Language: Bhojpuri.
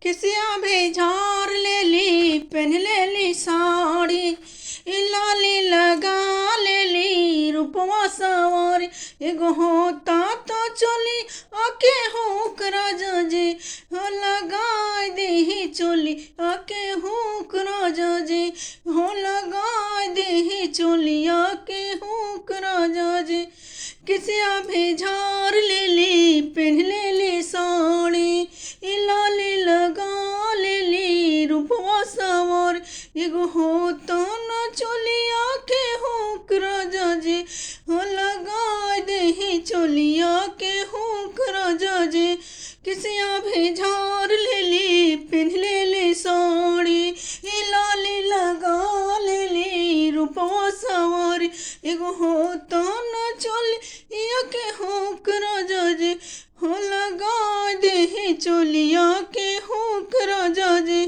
किसिया भी झार लेली पहन लेली साड़ी लाली लगा लेली रूपवा सवारी एगो होता तो चली आके हुक राजा जी हो लगाई देही चोली आके हुक राजा जी हो लगाई देही चोली आके हुक राजा जी किसिया भी झार लेली पहन लेली साड़ी लाली लगा लेली रूपवा सवार एगो हो तो न चोलिया के हुक राजा जी हो लगा देही चोलिया के हुक राजा जी किसिया भी झार लेली पहन लेली साड़ी लाली लगा लेली रूपवा सवार एगो हो तो न चोलिया के हुक राजा जी हो लगा देही चोलिया के हुक राजा जी।